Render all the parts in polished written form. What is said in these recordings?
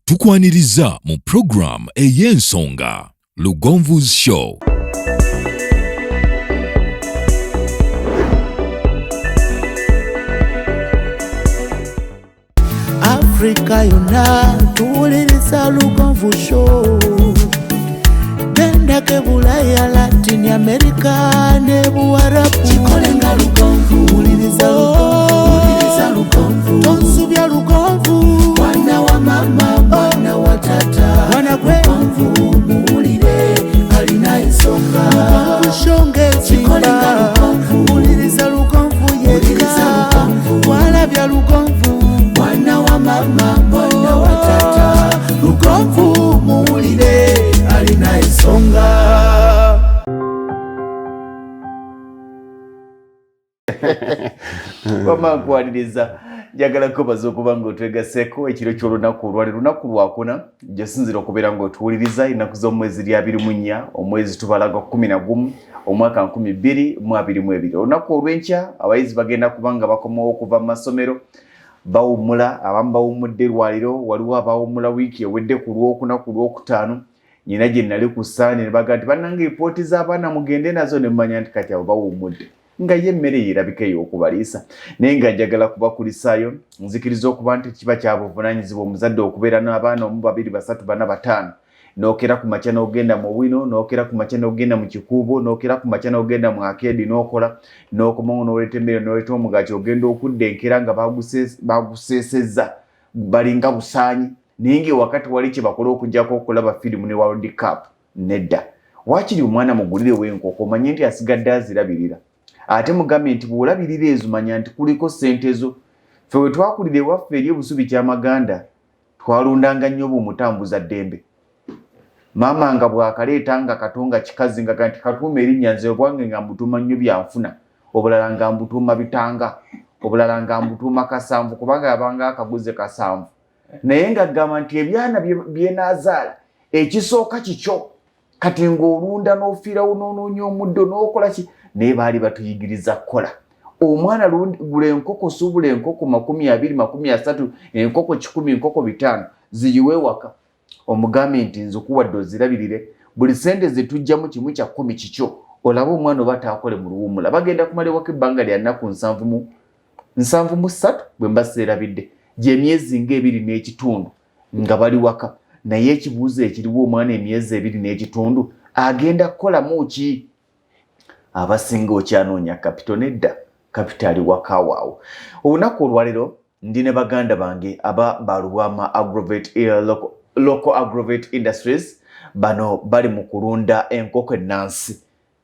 Tukwaniriza mu program ey'ensonga Lugonvu's Show. Africa yonna tuwuliriza Lugonvu Show. Tandika Bulaya, Latin America ne Buwarabu. Chikolenga Lugonvu, wuliriza Lugonvu. Tonsubya Lugonvu. Mwana wa mama, mwana wa tata. Mwana gwe Lugonvu, muwulire alina ensonga. Lugonvu shonge chikolenga Lugonvu. Wuliriza Lugonvu yeka. Walabya Lugonvu. Mwana wa mama, mwana wa tata. Lugonvu, muwulire alina ensonga. Bamakwaniriza njagala kubaza okuba ng'otwegaseko ekiro ky'olunaku olwali lunaku lwakuna gyesinzira okubeera ng'otuwuliriza ennaku z'omwezi lya 24 omwezi tubalaga 11 omwaka 2022. Olunaku olw'enkya abayizi bagenda kuba nga bakomawo okuva mu masomero bawummula, abamu bawummudde lwaliro, waliwo abawummula wiiki ewedde ku lwokuna ku lwokutaano. Nyina gye nali ku ssaani ne baga nti bannange epooti z'abaana mugende nazo ne mmanya nti kati abo bawummudde nga ye emmere yerabika ey'okubaliisa. Naye nga njagala kubakulisaayo nzikiriza okuba nti kiba kya buvunaanyizibwa omuzadde okubeera n'abaana 1, 2, 3, 4, 5 n'okera ku makya n'ogenda mu bwino, n'okera ku makya n'ogenda mu kikuubo, n'okera ku makya n'ogenda mu akeedi n'okola, n'okomawo n'oleeta emmere n'oleeta omugaati ogenda okudda enkera nga baguseesezza balinga busaanyi. Naye ng'ewakati wali kye bakola okuggyako okulaba firimu ne World Cup nedda. Waakiri omwana mugulirewo enkoko omanye nti asigadde azirabirira. Ate mugambe nti bw'olabirira ezo manya nti kuliko ssente zo. Ffe bwe twakulira ewaffe eri ebusubi ky'amaganda twalundanga nnyo bumutambuza ddembe. Maama nga bw'akaleetanga katonga kikazi nga kanti katuuma erinnya nze obwange nga mbutuuma nnyo byanfuna, obulala nga mbutuuma bitanga, obulala nga mbutuuma kasanvu kubanga abanga akaguze kasanvu. Naye nga gamba nti ebyana byenaazaala ekisooka kikyo kati ng'olunda n'ofiirawo n'onoonya omuddo n'okola ki. Naye baali batuyigiriza kukola. Omwana gula enkoko, suubula enkoko 20, 30, enkoko 10, enkoko 5 ziyiwe waka. Omugambe nti nzikuwadde ozirabirire buli sente ze tujjamu kimu kya 10 kikyo olaba omwana oba taakole mu luwummula. Bagenda kumala ewaka ebbanga lya nnaku 73 bwe mba seerabidde gy'emyezi nga2 n'ekitundu nga bali waka. Naye ekibuuzo ekiriwo omwana emyezi 2 n'ekitundu agenda kukolamu ki? Abasinga okyanoonya kapito nedda, kapito ali waka waawo. Olunaku olwaliro ndi ne baganda bange aba BW'OGULA Local Aggregate Industries bano bali mu kulunda enkoko ennansi.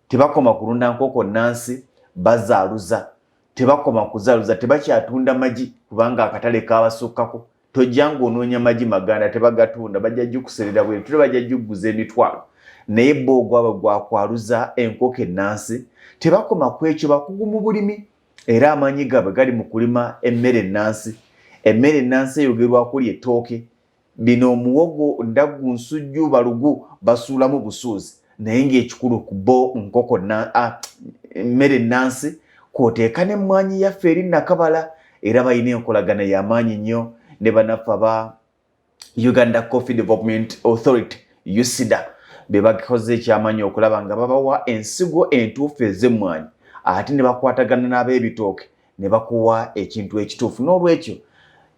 Tebakoma kulunda nkoko nnansi, bazaaluza. Tebakoma kuzaaluza, tebakyatunda magi kubanga akatale kaabasukkako. Tojja ng'onoonya magi maganda tebagatunda, bajja jukuserera bweru, bajja juguza emitwalo. Naye bo ogwabwe gwakwaluza enkoko ennansi. Tebakoma ku ekyo, bakugu mu bulimi era amaanyi gaabwe gali mu kulima emmere ennansi. Emmere ennansi eyogerwako ly'ettooke. Bino omuwogo, ndaggu, nsujju, balugu basuulamu busuuzi. Naye ng'ekikulu ku bo nkoko emmere ennansi kw'oteeka n'emmwanyi yaffe eri Nakabala era balina enkolagana y'amaanyi nnyo ne bannaffe aba Uganda Coffee Development Authority UCIDA be bakoze ekyamaanyi okulaba nga babawa ensigo entuufu ez'emmwanyi ate ne bakwatagana n'ab'ebitooke ne bakuwa ekintu ekituufu. N'olwekyo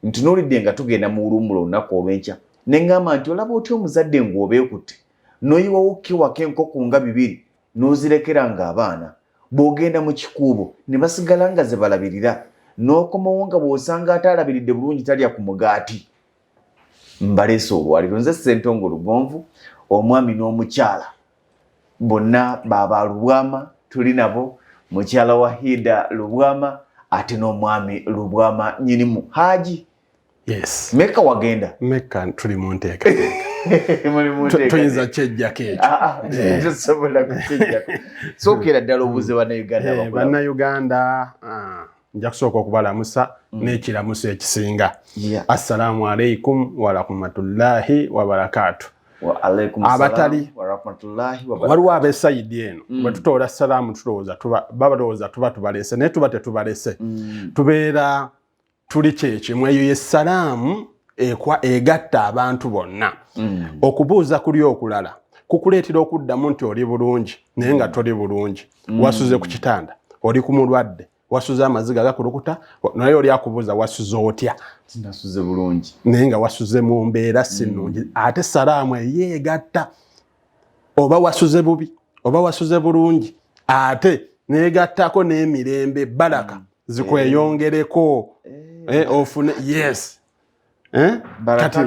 ntunuulidde nga tugenda mu luwummula olunaku olw'enkya ne ŋŋamba nti olaba otya omuzadde ng'obeekutte n'oyiwawo kiwako enkoko nga 2 n'ozirekera ng'abaana bw'ogenda mu kikuubo ne basigala nga ze balabirira n'okomawo nga bw'osanga ataalabiridde bulungi talya ku mugaati. Mbaleese olwaliro nze Ssentongo Lugonvu, omwami n'omukyala bonna baba LUBWAMA, tuli nabo mukyala wa Hida LUBWAMA ate n'omwami LUBWAMA nyinimu Haji. Yes. Meka wagenda? Meka tuli mu nteekateeka. Tuyinza kyejjako ekyo. Tosobola kukyejjako. Sookera ddala obuuze bannayuganda. Bannayuganda nja kusooka okubalamusa n'ekiramuso ekisinga. Assalamu alaikum wa rahmatullahi wa barakatuh. Wa alaikum salam wa rahmatullahi wa barakatuh. Waliwo ab'esayidi eno bwe tutoola salaamu balowooza tuba tubalese naye tuba tetubalese. Tubeera tuli kyekimu. Eyo ye salaamu egatta abantu bonna okubuuza kuli okulala kukuleetera okuddamu nti oli bulungi naye nga toli bulungi wasuze ku kitanda oli ku mulwadde wasuze amaziga gakulukuta naye oli akubuuza wasuze otya nasuze bulungi naye nga wasuze mu mbeera si nnungi ate salaamu eyeegatta oba wasuze bubi oba wasuze bulungi ate neegattako n'emirembe baraka zikweyongereko ofune yes kati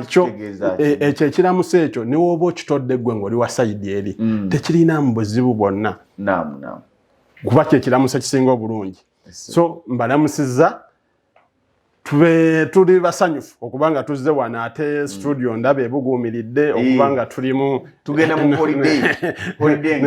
ekyo ekiramusa ekyo niwooba okitodde ggwe ng'oli wa sayidi eri tekirinamu buzibu bwonna kuba kyekiramusa kisinga obulungi so mbalamusizza tuli basanyufu okubanga tuzze wano ate studio ndaba ebuguumiridde okubanga tulimu tugenda mu holiday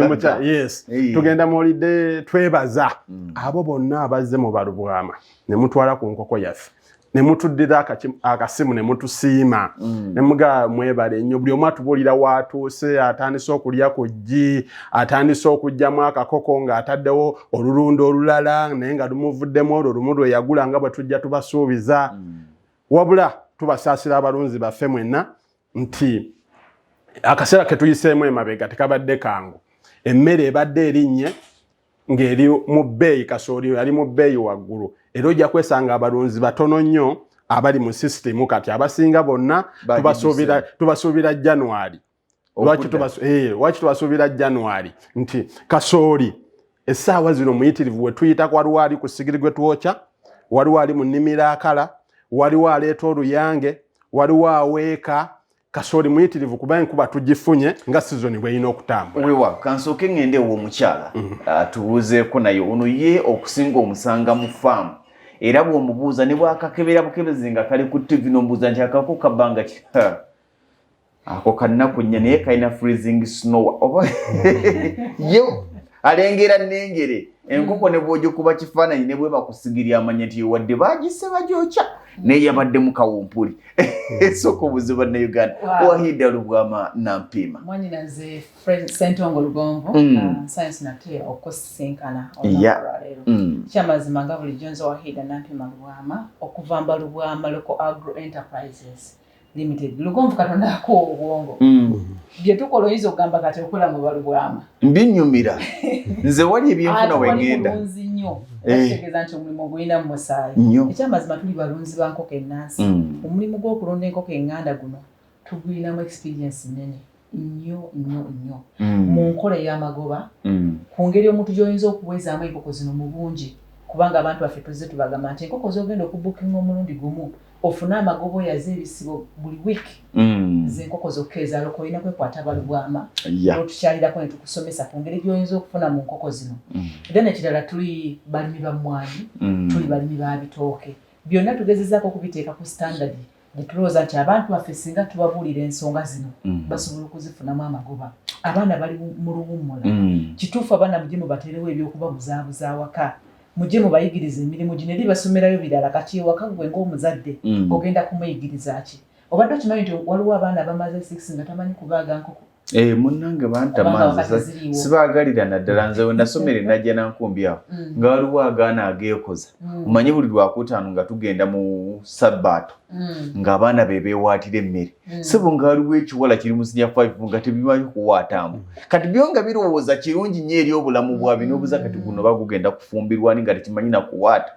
yes tugenda mu holiday twebaza abo bonna abazze mu balubwama ne mutwala ku nkoko yaffe ne mutuddira akasimu ne mutusiima ne muga mwebale nnyo buli omu atubuulira waatuuse atandise okulya ku ggi atandise okugyamu akakoko ng'ataddewo olulunda olulala naye nga lumuvuddemu olwo lumu lwe yagula nga bwe tujja tubasuubiza wabula tubasaasira abalunzi baffe mwenna nti akaseera ke tuyiseemu emabega tekabadde kangu emmere ebadde erinnye ng'eri mu bbeeyi kasooli yali mu bbeeyi waggulu era ojja kwesanga abalunzi batono nnyo abali mu sisitemu kati abasinga bonna tubasuubira January lwaki tubasuubira January nti kasooli essaawa zino muyitirivu we tuyita waliwo ali ku sigiri gwe twokya waliwo ali mu nnimiro akala waliwo aleeta oluyange waliwo aweeka kasooli muyitirivu kuba enkuba tugifunye nga sizoni bweyina okutambula wewa kansooke ngende ew'omukyala tubuuzeeko naye ono ye okusinga omusanga mu faamu era bw'omubuuza ne bwakakebera bukebezi nga kali ku tv n'omubuuza nti akako kabbanga ki ako kannaku nnya naye kalina freezing snow oba yo alengera nnengere enkoko ne bw'ogikuba kifaananyi ne bwe bakusigirya amanya nti wadde baagisse bagyokya naye yabadde mu kawumpuli esooka obuzibu bannayuganda Wahida Lubwama Nampiima mwanyina nze Ssentongo Lugonvu science nate okusisinkana olwaleero kyamazima nga bulijjo nze Wahida Nampiima Lubwama okuva mba Lubwama Local Agro Enterprises Limited Lugonvu katonda ako obwongo bye tukola oyinza okugamba kati okola mu Balubwama mbinyumira nze wali ebyenfuna wengenda bulunzi nnyo ekitegeeza nti omulimu gulina mu musaayi ekyamazima tuli balunzi ba nkoko ennansi omulimu gw'okulunda enkoko eŋŋanda guno tugulinamu experience nnene nnyo mu nkola ey'amagoba ku ngeri omuntu gy'oyinza okuwezaamu enkoko zino mu bungi kubanga abantu baffe tuzze tubagamba nti enkoko z'ogenda okubukinga omulundi gumu ofune amagoba oyaze ebisibo buli wiiki z'enkoko zokka ezaaloko olina kwekwata Balubwama tukyalirako ne tukusomesa ku ngeri gy'oyinza okufuna mu nkoko zino then ekirala tuli balimi ba mmwanyi tuli balimi ba bitooke byonna tugezezaako okubiteeka ku standard netulowooza nti abantu baffe singa tubabuulira ensonga zino basobola okuzifunamu amagoba abaana bali mu luwummula kituufu abaana mujje mubateerewo ebyokubabuzaabuza awaka mujje mubayigiriza emirimu gino eri basomerayo birala kati ewaka gwe ng'omuzadde ogenda kumuyigiriza ki obadde okimanyi nti waliwo abaana bamaze 6 nga tamanyi kubaaga nkoko munnange bantamanza sibaagalira naddala nze we nasomera najja nankumbi awo nga waliwo agaana ageekoza omanyi buli lwakutaano nga tugenda mu sabbaato ng'abaana be beewaatira emmere sebo nga waliwo ekiwala kiri mu sinya 5 nga tebimanyi kuwaatamu kati byo nga birowooza kirungi nnyo eri obulamu bwabwe n'obuza kati guno bagugenda kufumbirwa ni nga tekimanyi na kuwaata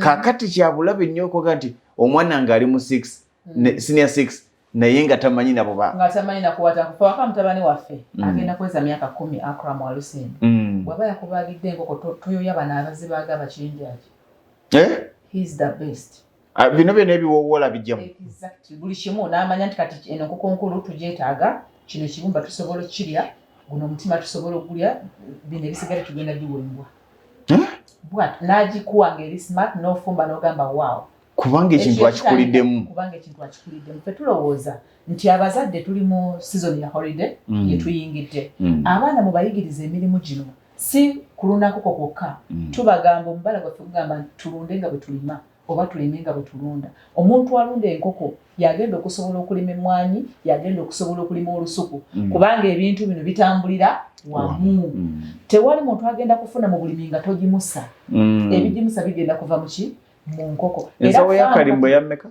kaakati kyabulabe nnyo okoga nti omwana ng'ali mu 6 senior 6 naye nga tamanyi nabo nga tamanyi nakuwata kufa waka mutabani waffe agenda kweza myaka 10 Akram wa Lusende bwaba yakubaagidde enkoko toyoya bano abazibaaga bakinjaki he's the best bino byonna ebiwoowola bijjamu exactly buli kimu n'amanya nti kati eno enkoko nkulu tugyetaaga kino ekibumba tusobola okukirya guno omutima tusobola okugulya bino ebisigale tugenda biwembwa bwat n'agikuwa ng'eri smart n'ofumba n'ogamba waawo kubanga ekintu akikuliddemu ffe tulowooza nti abazadde tuli mu season ya holiday yetuyingidde abaana mubayigiriza emirimu gino si kulunda nkoko kwokka tubagamba omubala gwaffe kugamba nti tulunde nga bwe tulima oba tulime nga bwe tulunda omuntu alunda enkoko yagenda okusobola okulima emmwanyi yagenda okusobola okulima olusuku kubanga ebintu bino bitambulira wamu tewali muntu agenda kufuna mu bulimi nga togimusa ebigimusa bigenda kuva mu ki mu nkoko ensawo y'akalimbo yammeka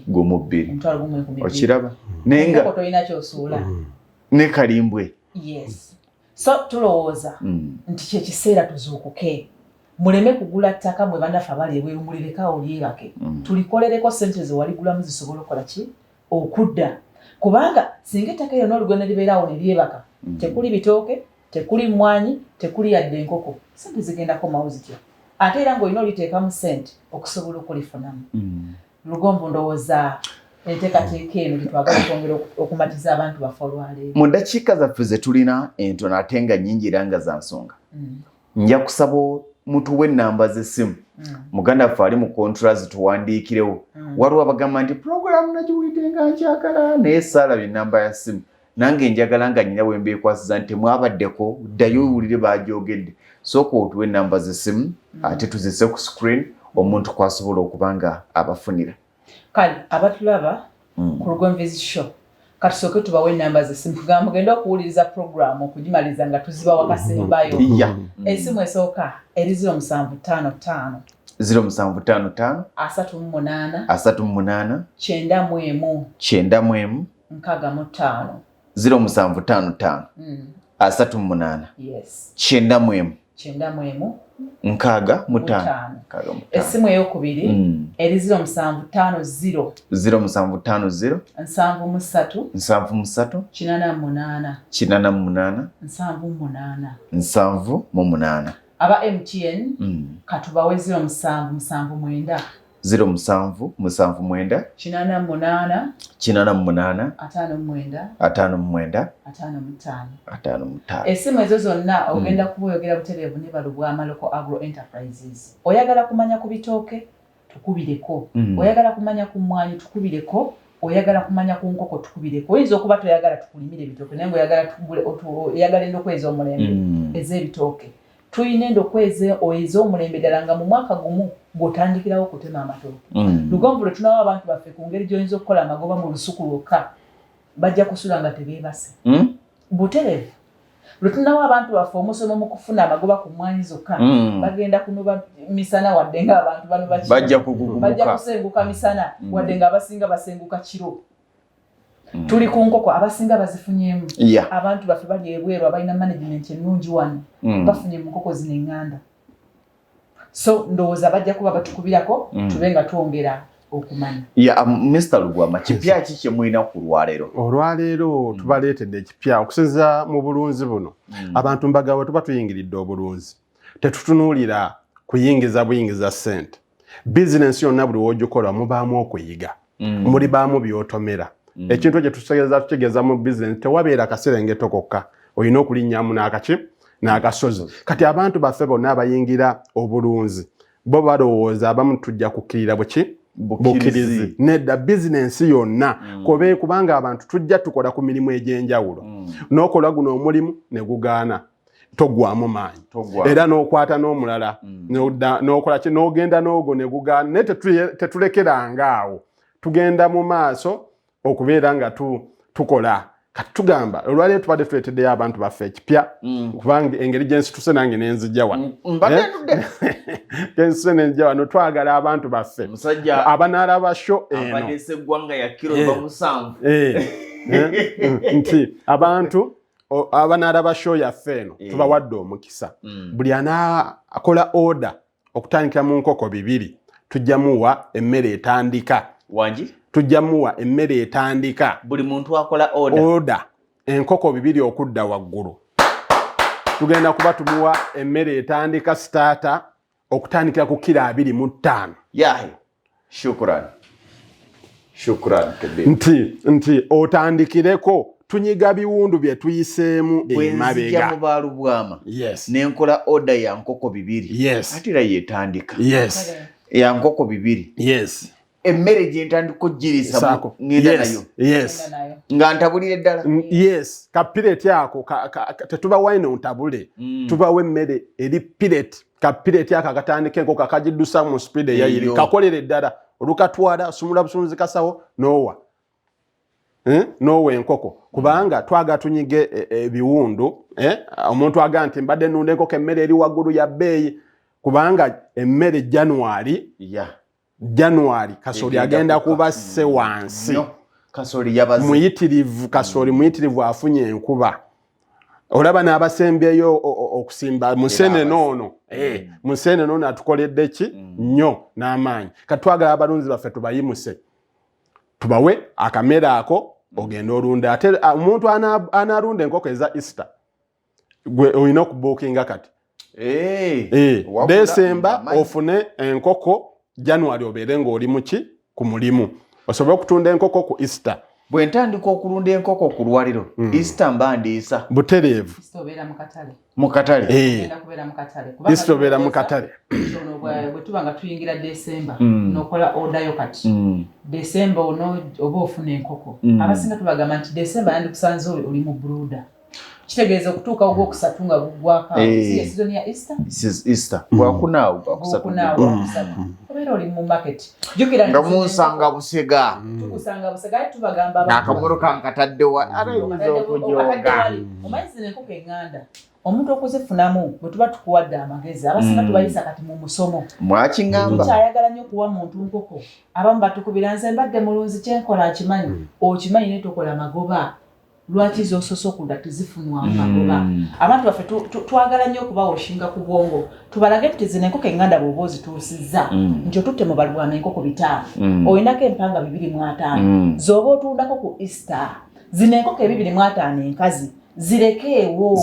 gomobiri okiraba nenga toyina kyosuula ne kalimbwe yes so tulowooza nti kyekiseera tuzuukuke muleme kugula ttaka mwe banaffe abali ebweru mulirekawo lyebake tulikolereko sente ze waligulamu zisobola okukola ki okudda kubanga singa ettaka eyo n'olugendo libeerawo ne lyebaka tekuli bitooke tekuli mmwanyi tekuli yadde enkoko sente zigendako mawo zitya ate era ng'olina oliteekamu sente okusobola okulifunamu Lugombo ndowooza enteekateeka eno gyetwagala okwongera okumatiza abantu baffe olwaleero mu ddakiika zaffe ze tulina entono ate nga nnyingi era nga za nsonga nja kusaba mutuwe ennamba z'essimu muganda waffe ali mu contras tuwandiikirewo waliwo abagamba nti puroguramu nagiwulidde nga nkyagala naye saalaba ennamba ya ssimu nange njagala nga nnyina we mbeekwasiza nti mwabaddeko ddayo owulire bagyogedde sooka otuwe ennamba z'essimu ate tuzise ku screen omuntu kwasobola okuba nga abafunira kale abatulaba ku Lugomvizi show katusooke tubawe ennamba z'essimu tugamba mugenda okuwuliriza puroguramu okugimaliza nga tuziba wakasembayo essimu esooka eri 0755 0755 38 91 0755 38 yes 91 nkaaga mutaano essimu eyokubiri eri 0750 0750 73 88 78 aba MTN katubawe 0779 0779 88 55 essimu ezo zonna ogenda kuboyogera butereevu ne BW'OGULA Local Agro Enterprises oyagala kumanya ku bitooke tukubireko oyagala kumanya ku mmwanyi tukubireko oyagala kumanya ku nkoko tukubireko oyinza okuba toyagala tukulimire ebitooke naye oyagala endokwezi omulembe ez'ebitooke tuyina endokwezi ez'omulembe ddala nga mu mwaka gumu gw'otandikirawo okutema amatooke Lugombo lwe tunawo abantu baffe ku ngeri gy'oyinza okukola amagoba mu lusuku lwokka bajja kusula nga tebeebase butereevu lwe tunawo abantu baffe omusomo mu kufuna amagoba ku mmwanyi zokka bagenda kunoba misana wadde nga abantu bano bajja kusenguka misana wadde nga abasinga basenguka kiro tuli ku nkoko abasinga bazifunyeemu abantu baffe bali ebweru abalina management ennungi wano bafunye mu nkoko zino eŋŋanda so ndowooza bajja kuba batukubirako tube nga twongera okumanya Mr. Lugwama kipya ki kye mulina ku lwaleero olwaleero tubaleetedde ekipya okusinza mu bulunzi buno abantu mbagawe tuba tuyingiridde obulunzi tetutunuulira kuyingiza buyingiza ssente bizinensi yonna buli w'ogikola mubaamu okuyiga mulibaamu by'otomera ekintu ekyo tutegeeza mu bizinensi tewabeera kaserengeto kokka olina okulinnyamu n'akasozi kati abantu baffe bonna abayingira obulunzi bo balowooza abamu tujja kukkirira bukkirizi nedda bizinensi yonna kubanga abantu tujja tukola ku mirimu egy'enjawulo n'okola guno omulimu ne gugaana togwamu maanyi era n'okwata n'omulala n'okola ki n'ogenda n'ogwo ne gugaana naye tetulekeranga awo tugenda mu maaso okubeera nga tukola kati tugamba olwaleero tubadde tuleeteddeyo abantu baffe ekipya kubanga engeri gyensituse nange nenzijja wano gensituse nenzijja wano twagala abantu baffe abanaalaba sho eno nti abantu abanaalaba sho yaffe eno tubawadde omukisa buli anaakola oda okutandikira mu nkoko 2 tujjamuwa emmere etandika tujjamuwa emmere etandika buli muntu akola oda enkoko 2 okudda waggulu tugenda kuba tumuwa emmere etandika starter okutandikira ku kilo 25 shukran nti otandikireko tunyiga biwundu bye tuyiseemu emabega mu BW'OGULA nenkola oda ya nkoko 2 atira yetandika ya nkoko 2 emmere gyentandika ogirisa ngenda nayo nga ntabulire ddala kapireti ako tetuba wine ontabule tubawo emmere eri pireti kapireti ako akatandika enkoko akagiddusa mu speed eyayiri kakolere ddala olukatwala sumula busunuzi kasawo nowa enkoko kubanga twaga tunyige ebiwundu omuntu aga nti mbadde nunda enkoko emmere eri waggulu ya bbeeyi kubanga emmere January January kasoli agenda kuba se wansi kasoli yabaze muyitirivu afunye enkuba olaba n'abasembeyo okusimba musene nono musene nono atukoledde ki nnyo n'amaanyi katwagala abalunzi baffe tubayimuse tubawe akamera ako ogenda olunda ate omuntu analunda enkoko eza Easter gwe olina okubookinga kati December ofune enkoko January obeere ng'oli muki ku mulimu osobola okutunda enkoko ku Easter bwe ntandika okulunda enkoko ku lwaliro Easter mbandiisa butereevu mu katale Easter obeera mu katale bwe tuba nga tuyingira December n'okola odayo kati December ono oba ofuna enkoko abasinga tubagamba nti December yandikusanze oli mu brooder kitegeeza okutuuka ogwokusatu nga gugwaka season ya Easter gwakunaawo obeera oli mu market nga munsanga busega tukusanga busega aye tubagamba n'akamuro kankataddewa arayinza okujoga omanyi zino enkoko eŋŋanda omuntu okuzifunamu bwe tuba tukuwadde amagezi abasinga tubayisa kati mu musomo mwakiŋŋamba tukyayagala nnyo okuwa muntu nkoko abamu batukubira nze mbadde mulunzi kyenkola akimanyi okimanyi naye tokola magoba lwaki zososo okunda tezifunwa magoba abantu baffe twagala nnyo okubawa oshinga ku bwongo tubalage tuti zino enkoko eŋŋanda bw'oba ozituusizza nti otutte mu BW'OGULA enkoko 5 olinako empanga 2,5 z'oba otundako ku Easter zino enkoko 2,5 enkazi zirekeewo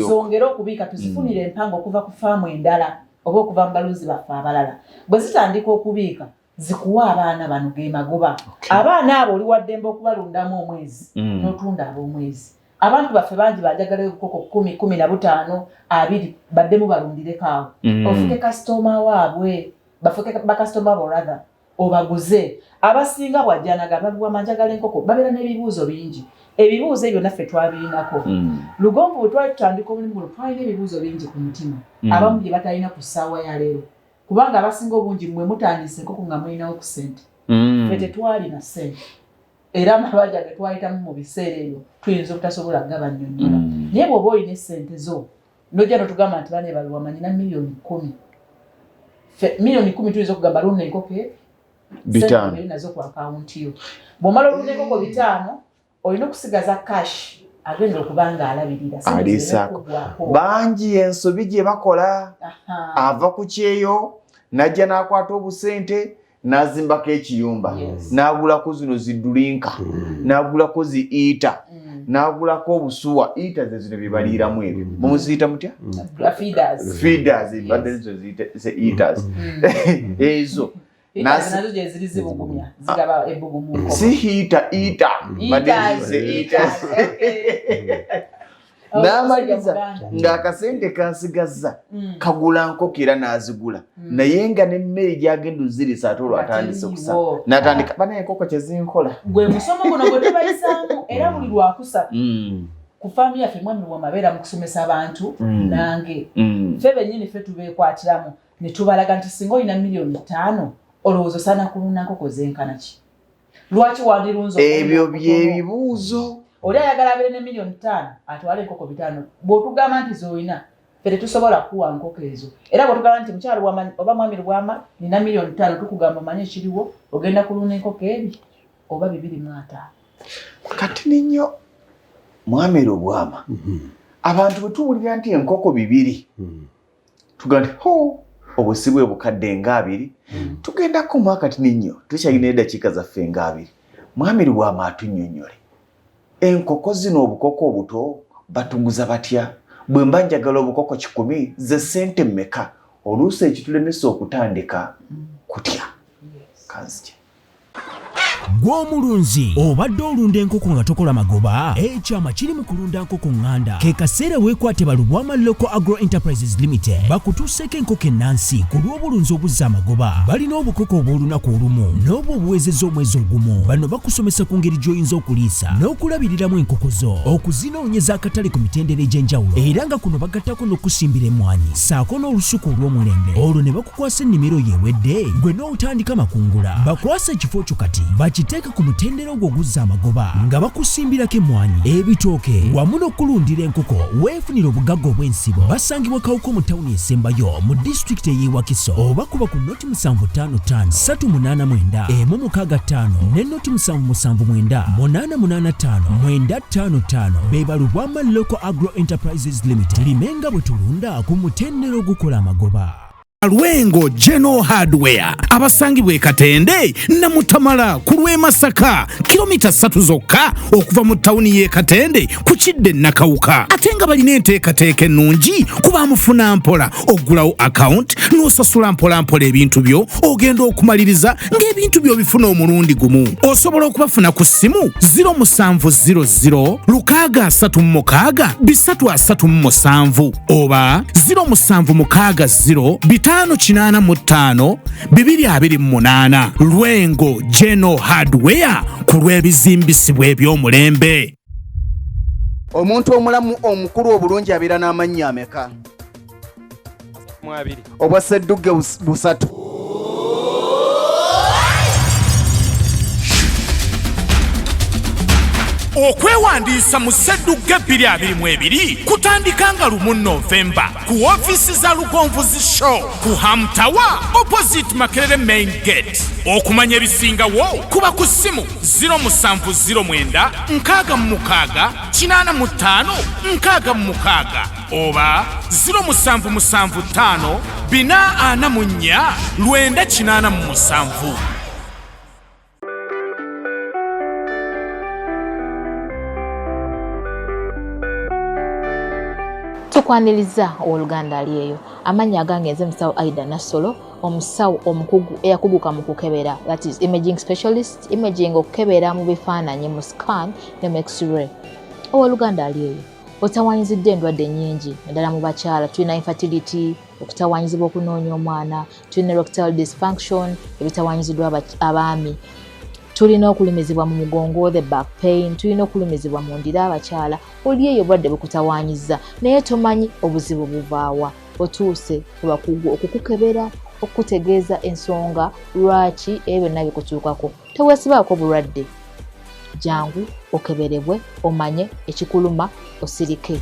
zongere okubiika tuzifunire empanga okuva ku faamu endala oba okuva mu balunzi baffe abalala bwe zitandika okubiika zikuwa abaana bano ge magoba abaana abo oli waddemba okubalundamu omwezi n'otunda ab'omwezi abantu baffe bangi banjagala ebikoko 10, 15, 20 baddemu balundireko awo ofuke kasitoma waabwe bafuke bakasitoma bo rather obaguze abasinga bwajjanaga BW'OGULA njagala enkoko babeera n'ebibuuzo bingi ebibuuzo ebyo naffe twabirinako Lugomvu bwe twali tutandika omulimu guno twalina ebibuuzo bingi ku mutima abamu bye batalina ku ssaawa ya leero kubanga abasinga obungi mmwe mutandise enkoko nga mulinawo ku ssente ffe tetwalina ssente era amabanja ge twayitamu mu biseera ebyo tuyinza obutasobola gabannyonnyola naye bw'oba olina essente zo nojja notugamba nti bane BW'OGULA nyina miliyoni 10 miliyoni 10 tuyinza okugamba luna enkoko 5 nazo ku akawunti yo bw'omala olunda enkoko 5 olina okusigaza cash agenda okubanga alabirira alisaako bangi ensobi gye bakola ava ku kyeyo najja n'akwata obusente n'azimbako ekiyumba n'agulako zino zidulinka n'agulako zi eater n'agulako obusuwa eater ze zino bye baliiramu ebyo muziyita mutya feeders badde zo ze eaters ezo nazo je ziri zibugumya zigaba ebugumu si eater badde ze eaters n'amaliza ng'akasente kansigazza kagula nkoko era n'azigula naye nga n'emmere gy'agenda ozirisa ate olwo atandise okusa n'atandika banaye enkoko kye zinkola gwe musomo guno gwe tubayisaamu era buli lwakusatu ku faamu yaffe mwami wamabeera mu kusomesa abantu nange ffe bennyini ffe tubeekwatiramu ne tubalaga nti singa olina miliyoni 5 olowooza osaana kulunda nkoko zenkana ki lwaki wandirunze ebyo by'ebibuuzo oli ayagala abeere ne miliyoni 5 atwale enkoko 5 bw'otugamba nti z'olina ffe tetusobola kuwa nkoko ezo era bw'otugamba nti mukyalo oba mwami Lubwama nina miliyoni 5 tukugamba omanye ekiriwo ogenda kulunda enkoko ebi oba 2,5 kati ninyo mwami Lubwama abantu bwe tuwulira nti enkoko 2 tugamba nti obusibwe bukadde nga 2 tugenda kumwa kati ninyo tukyalina eddakiika zaffe nga 2 mwami Lubwama atunnyonnyole enkoko zino obukoko obuto batuguza batya bwe mba njagala obukoko 10 ze ssente mmeka oluusi ekitulemesa okutandika kutya kanzije Gw'omulunzi obadde olunda enkoko nga tokola magoba ekyama kiri mu kulunda nkoko ŋŋanda ke kaseera weekwate BW'OGULA Local Agro Enterprises Limited bakutuuseko enkoko ennansi ku lw'obulunzi obuzza amagoba balina obukoko obw'olunaku olumu n'obwo obuweezezza omwezi ogumu bano bakusomesa ku ngeri gy'oyinza okuliisa n'okulabiriramu enkoko zo okuzinoonyeza akatale ku mitendera egy'enjawulo era nga kuno bagattako n'okusimbira emmwanyi ssaako n'olusuku olw'omulembe olwo ne bakukwasa ennimiro yeewedde gwe n'otandika makungula bakwasa ekifo kyo kati bakiteeka ku mutendera ogwo oguzza amagoba nga bakusimbirako emmwanyi ebitooke wamu n'okulundira enkoko weefunira obugagga obw'ensibo basangibwa Kawuko mu tawuni esembayo mu disitulikiti ey'e Wakiso oba kuba ku noti 755 389 165 ne noti 779 885 955 beba Lubwama Local Agro Enterprises Limited limenga bwe tulunda ku mutendera ogukola amagoba. Lwengo General Hardware abasangibwa e Katende na Mutamala ku lw'e Masaka kilomita 3 zokka okuva mu tawuni y'e Katende ku Kidde Nakawuka ate nga balina enteekateeka ennungi kuba mufuna mpola ogulawo account n'osasula mpola ebintu byo ogenda okumaliriza ng'ebintu byo bifuna omulundi gumu. Osobola okubafuna ku ssimu 0700 636 337 oba 0760 585 228 Lwengo General Hardware ku lw'ebizimbisibwa eby'omulembe. Omuntu omulamu omukulu obulungi abeera n'amannya ameka? Obwa Ssedduge busatu. Okwewandiisa mu Ssedduge 2022 kutandika nga 1 Novemba ku ofiisi za Lugonvuzi Show ku Ham Tower opposite Makerere Main Gate. Okumanya ebisingawo kuba ku ssimu 0709 66 85 66 oba 0775 444 987. Tukwaniriza Oluganda aliyeyo amanya agange nze musawo Aida Nasolo omusawo omukugu eyakuguka mu kukebera, that is imaging specialist, imaging okukebera mu bifaananyi mu scan ne mu x-ray. Oluganda aliyeyo otawanyizidde endwadde nnyingi naddala mu bakyala. Tulina infertility, okutawanyizibwa okunoonya omwana, tulina erectile dysfunction, ebitawanyiziddwa abaami, tulina okulumizibwa mu mugongo, the back pain, tulina okulumizibwa mu ndira abakyala. Oli eyo obwadde bukutawanyiza naye tomanyi obuzibu buvaawa, otuuse kubakugu okukukebera okutegeeza ensonga lwaki ebyo byonna bikutuukako. Teweesibaako bulwadde, jangu okeberebwe omanye ekikuluma osirike.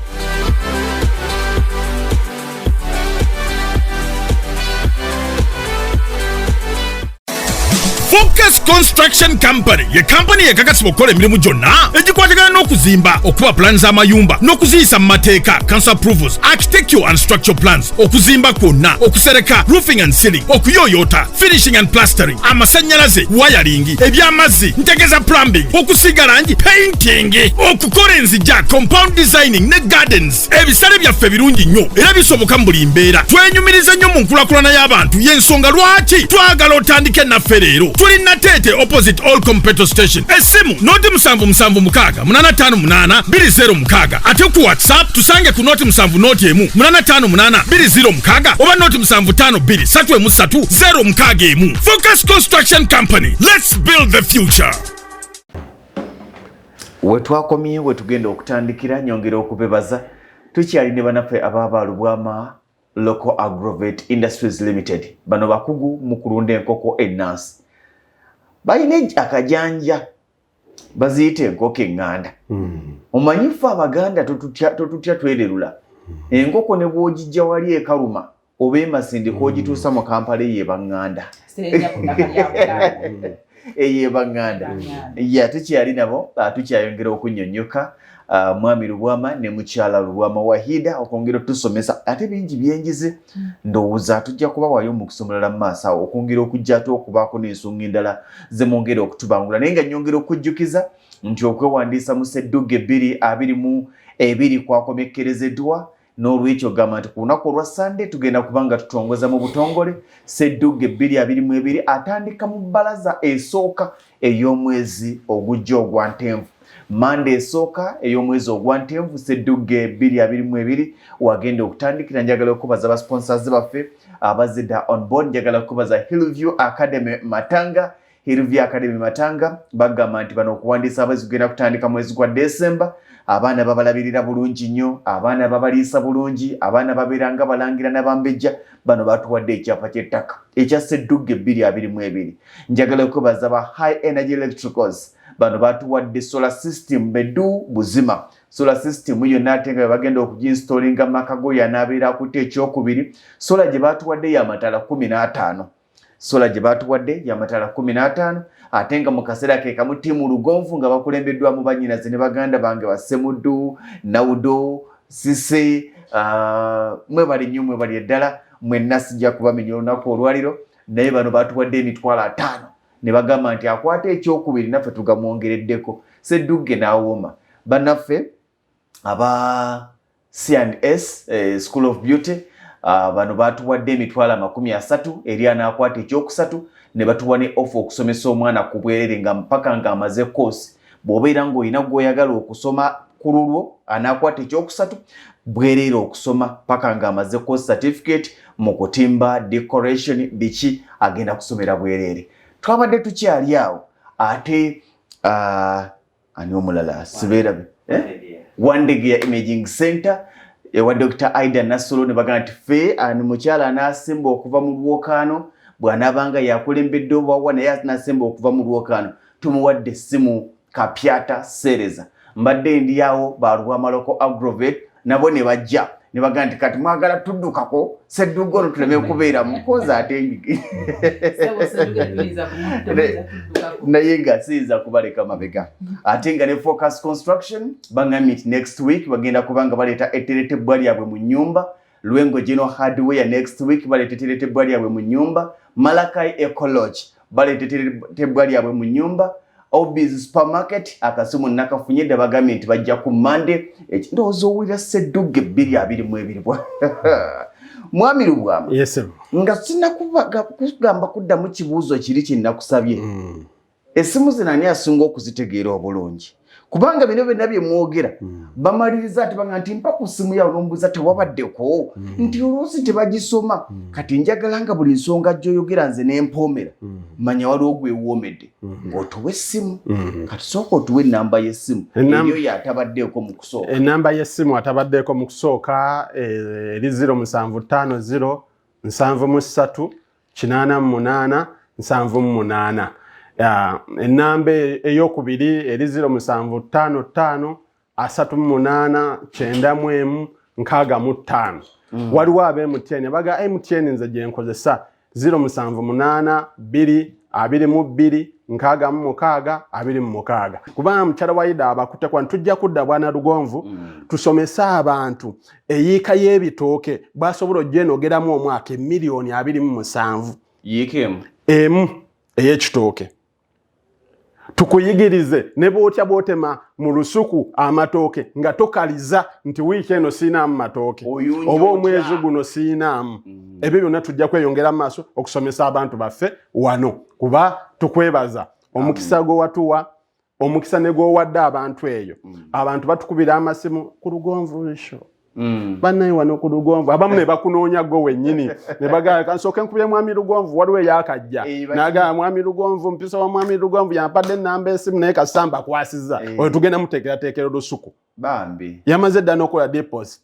Focus Construction Company ye company ekakasibwa okukola emirimu gyonna egikwatagana n'okuzimba, okuba plans z'amayumba n'okuziyisa mu mateeka, council approvals, architectural and structural plans, okuzimba kwonna, okusereka, roofing and ceiling, okuyoyota, finishing and plastering, amasannyalaze, wiring, eby'amazzi, ntegeza plumbing, okusiiga langi, painting, okukola enzija, compound designing ne gardens. Ebisale byaffe birungi nnyo era bisoboka mu buli mbeera. Twenyumiriza nnyo mu nkulakulana y'abantu y'ensonga lwaki twagala otandike naffe leero. Tuli Natete opposite All Competitor Station. Esimu noti 776 858 206 ate ku WhatsApp tusange ku noti 7 noti 858 206 oba noti 752 330 Focus Construction Company. Let's build the future. Wetwakomye wetugenda okutandikira nyongera okubebaza tukyali ne banaffe ababa Lubwama Local Agrovet Industries Limited. Bano bakugu mu kulunda enkoko ennansi. Balina akajanja baziyita enkoko eŋŋanda. Omanyifu Abaganda totutya twererula. Enkoko ne bw'ogijja wali ekaluma oba emasindi k'ogituusa mu Kampala ey'eba ŋŋanda. Ey'eba ŋŋanda. Ya tukyali nabo tukyayongera okunnyonnyoka Mwami Lubwama ne mukyala Lubwama Wahida okwongera otusomesa ate bingi byenjize ndowooza tujja kuba wayo mu kusomera mu maaso awo okwongera okujja ate okubaako n'ensonga endala ze mwongera okutubangula naye nga nnyongera okujjukiza nti okwewandiisa mu Ssedduge 2022 kwakomekkerezeddwa n'olwekyo gamba nti ku lunaku olwa Sande tugenda kuba nga tutongoza mu butongole Ssedduge 2022 atandika mu bbalaza esooka ey'omwezi ogujja ogwa Ntenvu. Mande esooka ey'omwezi ogwa Ntenvu Ssedduge 2022 wagenda okutandikira. Njagala okubaza ba sponsors baffe abazidda on board. Njagala okubaza Hillview Academy Matanga, Hillview Academy Matanga bagamba nti bano okuwandiisa abayizi kugenda kutandika mwezi gwa December. Abaana babalabirira bulungi nnyo, abaana babaliisa bulungi, abaana babeera nga balangira n'abambejja, bano batuwadde ekyapa ky'ettaka ekya Ssedduga 2022. Njagala okwebaza ba High Energy Electricals, bano batuwadde solar system beddu buzima. Solar system yonna ate nga bagenda okuginstallinga maka go yanaabeera akutte ekyokubiri. Solar gye batuwadde ya matala 15. Solar gye batuwadde ya matala 15. Ate nga mu kaseera ke kamu ttiimu Lugonvu nga bakulembeddwamu bannyinaze ne baganda bange Basemuddu, Nawudo, Sise, mwebali nnyo mwebali eddala, mwenna sijja kubamenya olunaku olwaliro, naye bano batuwadde emitwalo 5. Ne bagamba nti akwata ekyokubiri naffe tugamwongereddeko. Ssedduga n'awooma. Bannaffe aba C&S School of Beauty bano batuwadde emitwalo 30 eri anaakwata ekyokusatu. Ne batuwa ne offer okusomesa omwana ku bwerere nga mpaka nga amaze course. Bw'obeera ng'olina gw'oyagala okusoma ku lulwo anaakwata ekyokusatu, bwerere okusoma paka nga amaze course certificate mu kutimba, decoration, biki agenda kusomera bwerere. Twabadde tukyali awo ate ani omulala sibeerabe Wandegeya Imaging Center ewa Dr. Aida Nasolo ne bagamba nti ffe ani mukyala anaasimba okuva mu Lwokaano bw'anaabanga yakulembedde obawa naye anasemba okuva mu Lwokaano tumuwadde essimu Kapyata Sereza. Mbadde ndi awo ba LUBWAMA Local Agrovet nabo ne bajja ne bagamba nti kati mwagala tuddukako Ssedduga ono tuleme kubeera mukoza ate naye nga siyinza kubaleka mabega. Ate nga ne Focus Construction bangambye nti next week bagenda kubanga baleeta etteretebbwa lyabwe mu nnyumba. Lwengo General Hardware next week baleta etteretebbwa lyabwe mu nnyumba. Malakai Ecology baleta etteretebbwa lyabwe mu nnyumba. Obiz Supermarket akasimu nakafunye dda bagambye nti bajja ku Monday. Ndowooza owulira Ssedduga 2022 Mwami LUBWAMA. Yes sir. Nga sinakugamba kuddamu kibuuzo kiri kye nakusabye. Essimu zino ani asinga okuzitegeera obulungi? Kubanga bino byonna bye mwogera bamaliriza ati banga nti mpa ku ssimu yawe n'ombuuza tewabaddeko nti oluusi tebagisoma. Kati njagala nga buli nsonga gy'oyogera nze n'empoomera manya waliwo gwewoomedde ng'otuwa essimu. Kati sooka otuwa ennamba y'essimu eriyo yatabaddeeko mu kusooka. Ennamba y'essimu atabaddeeko mu kusooka eri 0750 73 88 78. Ennamba ey'okubiri eri 0755 38 91 65. Waliwo aba MTN baga MTN nze gye nkozesa 078 2 22 66 26. Kubanga mukyala wa Ida abakute kwa tujja kudda bwana Lugonvu tusomesa abantu eyiika y'ebitooke basobola ogyenogeramu omwaka emiliyoni 27. Yiikemu emu ey'ekitooke. Tukuyigirize ne bwotya bwotema mu lusuku amatooke nga tokaliza nti wiiki eno siinaamu matooke oba omwezi guno siinaamu. Ebyo byonna tujja kweyongera mu maaso okusomesa abantu baffe wano kuba tukwebaza omukisa gw'owatuwa omukisa ne gw'owadde abantu eyo. Abantu batukubira amasimu ku Lugonvu show. Bannaye wano ku Lugonvu abamu ne bakunoonya go wennyini ne bagamba kansooke nkubye mwami Lugonvu waliwo eyakajja n'agamba mwami Lugonvu mpisa wa mwami Lugonvu yampadde ennamba y'essimu naye kasamba akwasizza oyo tugenda muteekerateekera olusuku bambi yamaze dda n'okola deposit.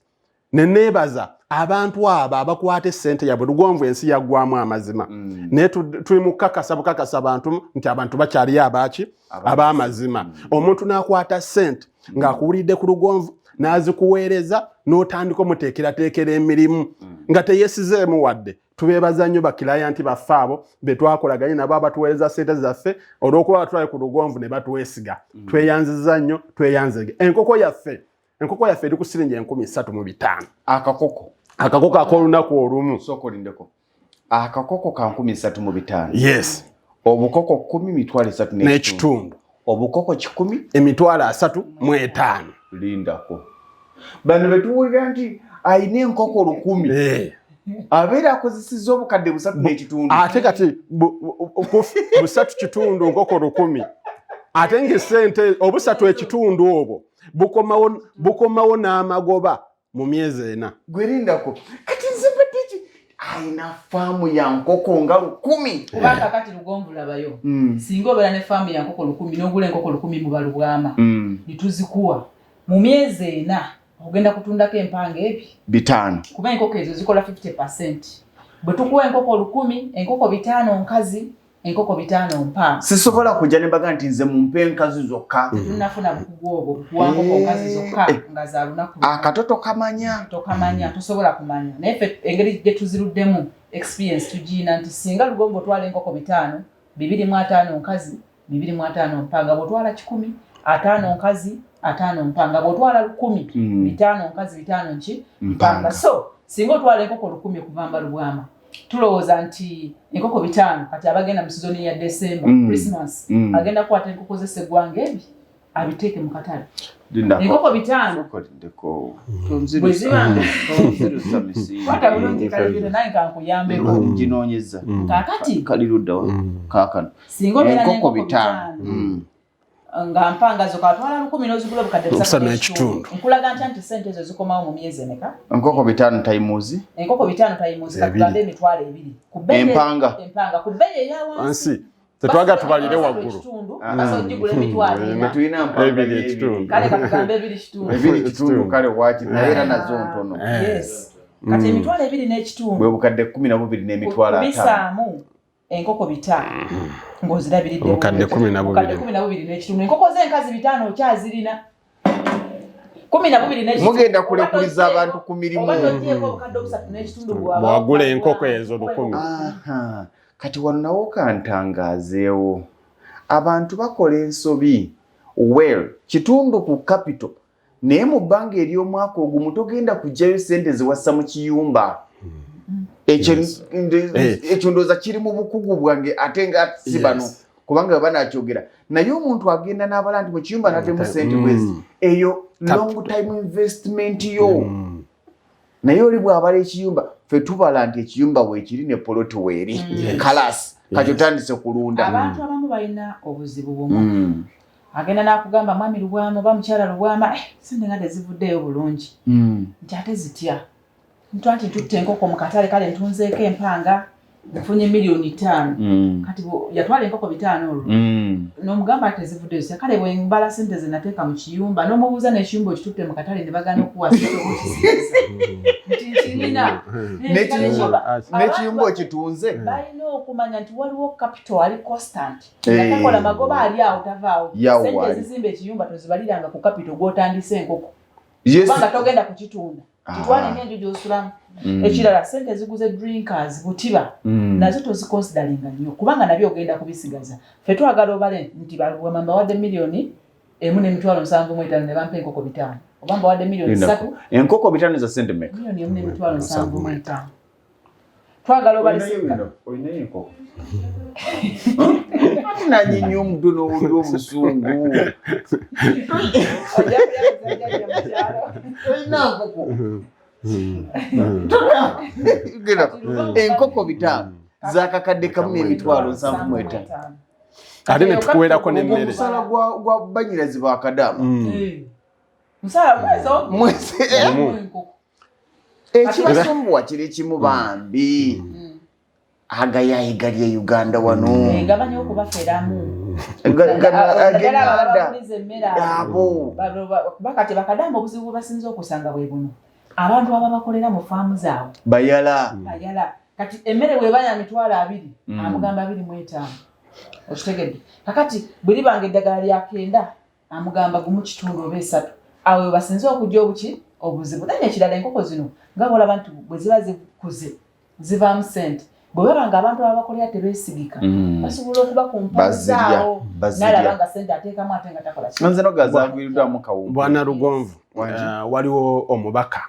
Ne neebaza abantu abo abakwata essente yabwe Lugonvu ensi yaggwamu amazima naye tuli mu kukakasa bukakasa abantu nti abantu bakyali abaki ab'amazima. Omuntu n'akwata ssente ng'akuwulidde ku Lugonvu n'azikuweereza n'otandika omuteekerateekera emirimu nga teyesizeemu wadde. Tubeebaza nnyo bakilayanti baffe abo be twakolaganye nabo abatuweereza ssente zaffe olw'okuba batwale ku Lugonvu ne batuweesiga. Tweyanziza nnyo tweyanzege. Enkoko yaffe eri ku siringi 35,000. Akakoko ak'olunaku olumu. Sokolindeko. Akakoko ka 35,000. Yes. Obukoko 10 mitwalo 3 n'ekitundu. Obukoko 10 emitwalo 35. Lindako. Bano betuwulira nti ayina enkoko 10,000. Abeera akozesezza obukadde 3 n'ekitundu. Ate kati busatu kitundu nkoko 10,000. Ate ng'essente obusatu ekitundu obwo bukomawo n'amagoba mu myezi 4. Gwelindako. Kati nze badde aina faamu ya nkoko nga 10 kubanga kati Lugonvu labayo singa obera ne faamu ya nkoko 10 n'ogula enkoko 10 mu BW'OGULA nituzikuwa mu myezi 4 ogenda kutundako empanga ebi 5 kuba enkoko ezo zikola 50%. Bwe tukuwa enkoko 10 enkoko 5 nkazi enkoko 5 mpanga sisobola kujja ne baga nti nze mumpe nkazi zokka tunafuna bukugu obwo kuwa enkoko nkazi zokka nga za lunaku akatoto kamanya tokamanya tosobola kumanya naye engeri gye tuziruddemu experience tujina nti singa Lugonvu twala enkoko 5 2.5 nkazi 2.5 mpanga bwotwala 10 5 nkazi 5 mpanga bwotwala 10 5 nkazi 5 nchi mpanga so singa twala enkoko 10 kuvamba BW'OGULA tulowooza nti enkoko 5 kati abagenda mu sizoni ya December Christmas agenda kwata enkoko z'Essegwanga ebi abiteeke mu katale enkoko 5 ndeko bweziba kwata bulungi kalibiro naye kankuyambeko njinoonyeza kakati kalirudda kaakano singa obeera n'enkoko 5 nga mpanga zo katwala 10 n'ozigula obukadde busatu n'ekitundu nkulaga nti sente ezo zikomawo mu myezi emeka enkoko 5 tayimuzi enkoko 5 tayimuzi katugande emitwalo 2 ku bbeeyi empanga ku bbeeyi eyawansi tetwaga tubalire waggulu asa ogigula emitwalo tulina mpanga ebitundu kale katugambe 2 kitundu kale waki naye era nazo ntono yes kati emitwalo 2 n'ekitundu bwe bukadde 12 n'emitwalo 5 bisaamu enkoko 5 ngozirabiridde obukadde 12 n'ekitundu enkoko z'enkazi 5 okyazirina 12 n'ekitundu mugenda kulekuliza abantu ku mirimu obatojjeeko obukadde 3 n'ekitundu bwagula enkoko ezo 10 kati wano nawo kantangaazeewo abantu bakola ensobi kitundu ku capital naye mu bbanga ery'omwaka ogumu togenda kujjayo sente ziwassa mu kiyumba ekyo ndooza kiri mu bukugu bwange ate nga si bano kubanga banakyogera naye omuntu agenda n'abala nti mu kiyumba natemu sente bwezi eyo long time investment yo naye oli bw'abala ekiyumba ffe tubala nti ekiyumba weekiri ne poloti weeri kalasi kati otandise kulunda abantu abamu balina obuzibu bumu agenda n'akugamba mwami LUBWAMA oba mukyala LUBWAMA sente nga tezivuddeyo bulungi nti ate zitya ntwanti ntutte enkoko mu katale kale ntunzeeko empanga nfunye $5,000,000 kati yatwala enkoko 5 olwo n'omugamba ati tezivuddeyo zitya kale bwe mbala sente ze nateeka mu kiyumba n'omubuuza n'ekiyumba okitutte mu katale ne bagana okuwa sente okukisigaza nti nkirina n'ekiyumba okitunze balina okumanya nti waliwo capital ali constant nakakola magoba ali awo tavaawo sente ezizimba ekiyumba tozibaliranga ku capital gw'otandise enkoko kubanga togenda kukitunda kitwala enyenju gy'osulamu ekirala sente ziguze drinkers butiba nazo toziconsideringa nnyo kubanga nabyo ogenda kubisigaza ffe twagala obale nti BW'OGULA mbawadde $1,750,000 ne bampa enkoko 5 oba mbawadde $3,000,000 enkoko 5 za sente meka $1,750,000 twagala obale olina enkoko ati nanyinnyo omuntu n'owulira obusungu olina nkoko enkoko 5 zakakadde kamu $7,500 ate ne tukuweerako n'emmere omusala gwa banyirazi bakadamu ekibasumbuwa kiri kimu bambi agayayiga lye Uganda wano gabanyi okubaferamu abo bakati bakadamu obuzibu basinza okusanga bwe buno abantu aba bakolera mu faamu zaabwe bayala kati emmere bw'eba ya $2,000 amugamba 25 okitegedde kakati bwe libanga eddagala lya 9 amugamba gumu kitundu oba 3 awo basinze okujja obuzibu naye ekirala enkoko zino nga bolaba nti bwe ziba zikuze zivaamu sente bwe babanga abantu abakolera tebeesigika basobola okuba ku mpawu zaawo nalaba nga sente ateekamu ate nga takola Bwana Lugonvu waliwo omubaka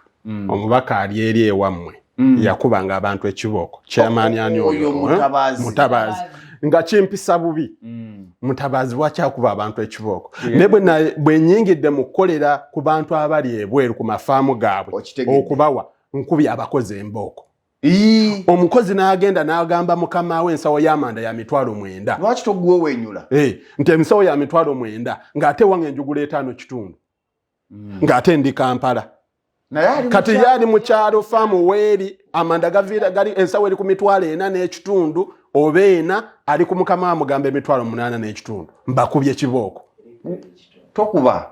ali eri ewammwe yakubanga abantu ekibooko chairman ani oyo Mutabazi nga kimpisa bubi Mutabazi bwakyakuba abantu ekibooko naye bwe nnyingidde mu kukolera ku bantu abali ebweru ku mafaamu gaabwe okubawa nkubi abakozi embooko omukozi n'agenda n'agamba mukama we ensawo y'amanda ya $9,000 lwaki togwa wenyula nti ensawo ya $9,000 ng'ate wange njugula 5 kitundu ng'ate ndi Kampala kati yali mu kyalo faamu weeri amanda gaviira gali ensawo eri ku mitwalo 4.5 oba 4 ali ku mukama amugamba emitwalo 8.5 mbakubye kibooko tokuba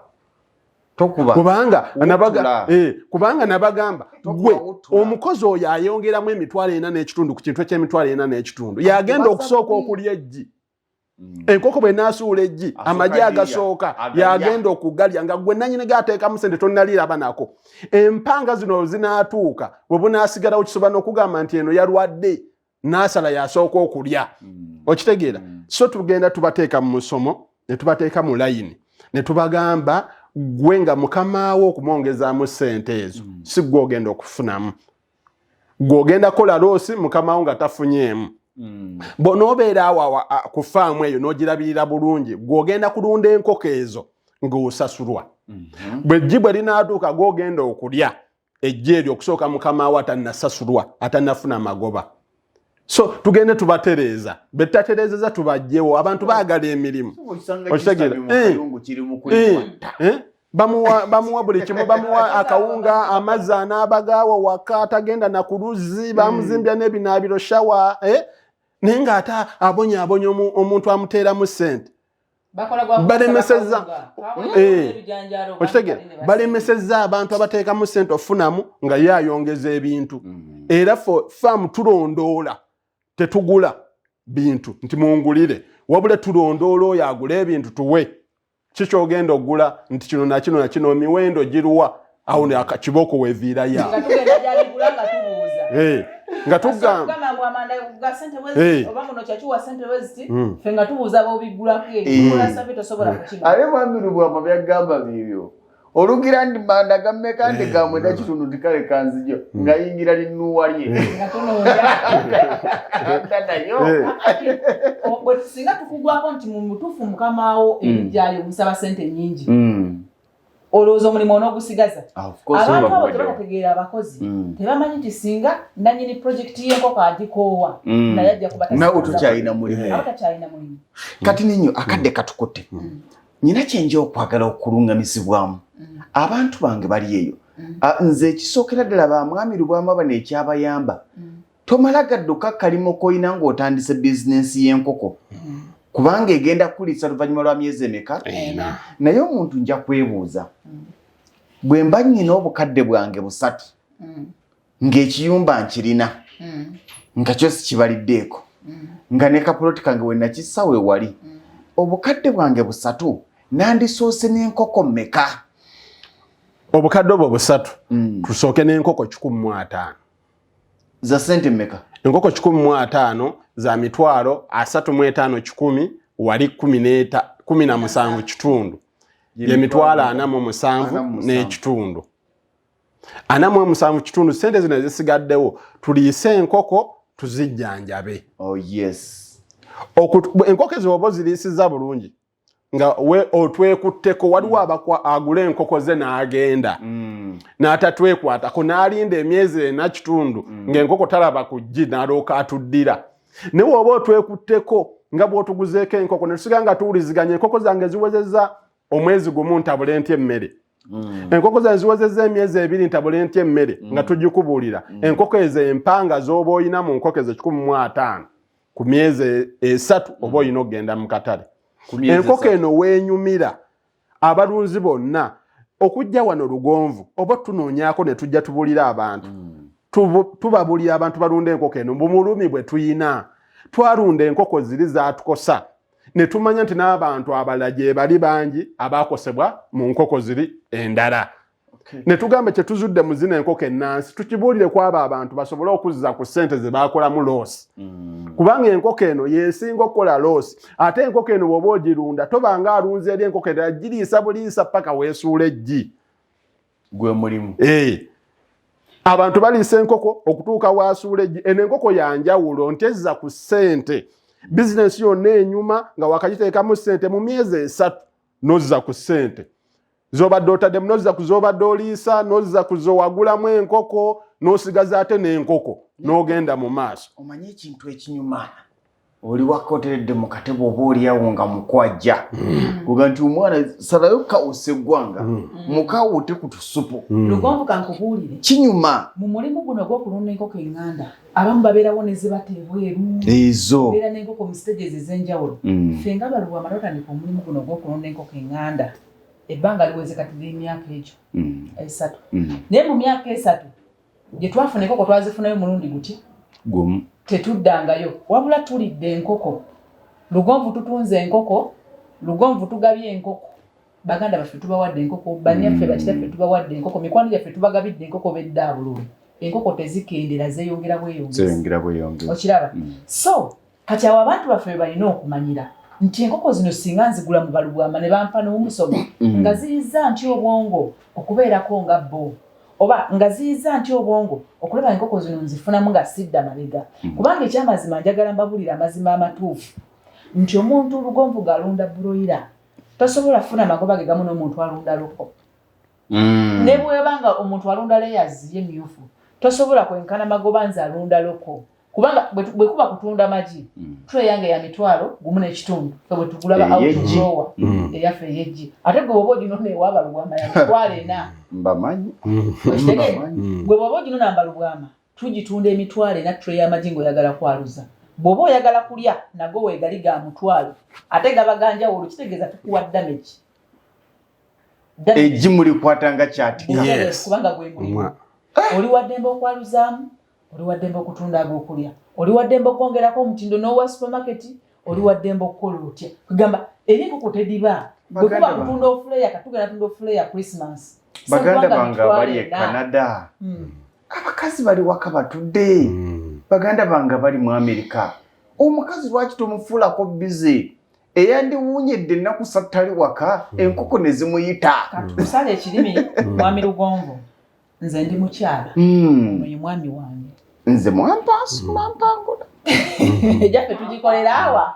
kubanga nabagamba gwe omukozi oyo ayongeramu emitwalo 4.5 ku kintu eky'emitwalo 4.5 yagenda okusooka okulya eggi enkoko bwe naasuula eggi amagi agasooka yagenda okugalya nga gwe nanyini gateekamu sente tonnaliraba nako empanga zino zinaatuuka bwe bunaasigalawo kisoba n'okugamba nti eno yalwadde naasala yasooka okulya okitegeera so tugenda tubateeka mu musomo ne tubateeka mu layini ne tubagamba gwe nga mukamaawo okumwongezaamu sente ezo si gwe ogenda okufunamu gwe ogenda kola loosi mukamaawo nga tafunyeemu n'obeera awo ku faamu eyo n'ogirabirira bulungi gwe ogenda kulunda enkoko ezo ng'osasulwa bw'eggi bwe linaatuuka gwe ogenda okulya eggi eryo okusooka mukamaawo atannasasulwa atannafuna magoba so tugende tubatereeza betutatereezeza tubajjewo abantu baagala emirimu okitegeera bamuwa buli kimu bamuwa akawunga amazzi anaabagaawo waka atagenda na ku luzzi bamuzimbya n'ebinaabiro shawa naye ng'ate abonyaabonya omuntu amuteeramu ssente balemesezza abantu abateekamu ssente ofunamu nga ye ayongeza ebintu era faamu tulondoola tetugula bintu nti mungulire wabula tulondoola oyo agula ebintu tuwe kikyogenda okugula nti kino nakino nakino emiwendo giruwa awo kibooko weviira ya nga tugamba ale mwami LUBWAMA byagamba bibyo olugira ndi manda gammeka ndi gamwenda kitundu tikale kanzijo nga yingira linnuwa lye singa tukugwako nti mu mutuufu mukamaawo ebijjali omusaba sente nnyingi olowooza omulimu onoogusigaza abantu abo tebatategeera abakozi tebamanyi nti singa nanyini projekiti y'enkoko agikoowa naye ajja nawe tukyalina mulimu kati ninyo akadde katukotte nyina kyenja okwagala okulungamizibwamu abantu bange bali eyo nze ekisookera ddala bamwami LUBWAMA bano ekyabayamba tomala gadduka kalimo koyina ng'otandise bizinensi y'enkoko kubanga egenda kuliisa luvannyuma lwa myezi emeka naye omuntu nja kwebuuza bwe mba nnyina obukadde bwange 3 ng'ekiyumba nkirina nga kyo sikibaliddeeko nga ne kapuloti kange we nakissa we wali obukadde bwange 3 nandisoose n'enkoko mmeka obukadde obwo 3 tusooke n'enkoko 150 za sente mmeka enkoko 150 za mitwalo 35 wali 17 kitundu ye mitwalo 47 n'ekitundu 47 kitundu sente zino ezisigaddewo tuliise enkoko tuzijjanjabe enkoko ezo oba ziriisiza bulungi nga we otwekutteko waliwo agula enkoko ze n'agenda n'atatwekwatako n'alinda emyezi 4 kitundu ng'enkoko talaba ku ggi n'alooka atuddira naye woba otwekutteko nga bw'otuguzeeko enkoko ne tusiga nga tuwuliziganya enkoko zange ziwezezza omwezi gumu ntabule ntya emmere enkoko zange ziwezezza emyezi 2 ntabule ntya emmere nga tugikubuulira enkoko ezo empanga z'oba oyina mu nkoko ezo 150 ku myezi 3 oba oyina okugenda mu katale enkoko eno weenyumira abalunzi bonna okujja wano Lugonvu oba tunoonyaako ne tujja tubulira abantu tubabulira abantu balunda enkoko eno bumulumi bwe tuyina twalunda enkoko ziri zaatukosa ne tumanya nti n'abantu abalala gye bali bangi abaakosebwa mu nkoko ziri endala ne tugamba kye tuzudde mu zino enkoko ennansi tukibuulire ku abo abantu basobole okuzza ku ssente ze baakolamu loosi kubanga enkoko eno yeesinga okukola loosi ate enkoko eno bw'oba ogirunda tobanga alunzi eri enkoko endala giriisa buliisa paka weesuula eggi gwe mulimu abantu baliisa enkoko okutuuka waasuula eggi eno enkoko yanjawulo nti ezza ku ssente bizinensi yonna enyuma nga wakagiteekamu ssente mu myezi 3 n'ozza ku ssente zobadde otaddemu n'ozza ku zobadde oliisa n'ozza ku zowagulamu enkoko n'osigaza ate n'enkoko n'ogenda mu maaso omanyi ekintu ekinyuma oli wakoteredde mu katebo oba oliawo nga mukwajja kuga nti omwana salayo kawuse gwanga mukawute ku tusupu Lugonvu kankubuulire kinyuma mu mulimu guno gw'okulunda enkoko eŋŋanda abamu babeerawo ne zibateebweru ezo beera n'enkoko mu stages ez'enjawulo ffe nga BW'OGULA batandika omulimu guno gw'okulunda enkoko eŋŋanda ebbanga liweze kati ly'emyaka egyo 3 naye mu myaka 3 gye twafuna enkoko twazifunayo mulundi gutya gumu tetuddangayo wabula tulidde enkoko Lugonvu tutunze enkoko Lugonvu tugabye enkoko baganda baffe tubawadde enkoko banyaffe bakitaffe tubawadde enkoko mikwano gyaffe tubagabidde enkoko beddaabululu enkoko tezikendera zeeyongera bweyongeza okiraba so kati awo abantu baffe balina okumanyira nti enkoko zino singa nzigula mu BW'OGULA ne bampa n'omusomo nga ziyiza nti obwongo okubeerako nga bo oba nga ziyiza nti obwongo okulaba enkoko zino nzifunamu nga sidda mabega kubanga ekyamazima njagala mbabulira amazima amatuufu nti omuntu Lugonvu galunda buloira tosobola kufuna magoba ge gamu n'omuntu alunda loko ne bwebanga omuntu alunda layers y'emyufu tosobola kwenkana magoba nze alunda loko kubanga bwe kuba kutunda maji tray yange ya mitwalo gumu n'ekitundu bwe tugulaba out grower eyaffe ey'eggi ate gwe bwoba ogino neewaaba LUBWAMA ya mitwalo 4 mbamanyi gwe bwoba ogino namba LUBWAMA tugitunda emitwalo 4 tray y'amagi ng'oyagala kwaluza bw'oba oyagala kulya nago weegali ga mutwalo ate gaba ganjawulo kitegeeza tukuwa damage eggi mulikwatanga kyati kubanga gwe mulimu oli waddembe okwaluzaamu oli waddembe okutunda ag'okulya oli waddembe okwongerako omutindo n'owa supermarket oli waddembe okukola otya kugamba eri enkoko tediba bwe kuba kutunda ofuleya katugenda tunda ofuleya Christmas baganda bange bali e Canada abakazi bali waka batudde baganda bange bali mu America omukazi lwaki tomufuulako bize eyandiwuunyedde ennaku 3 tali waka enkoko ne zimuyita katusala ekirimi mwami Lugonvu nze ndi mukyala oyo mwami wange nze mwampangula ejjaffe tugikolera awa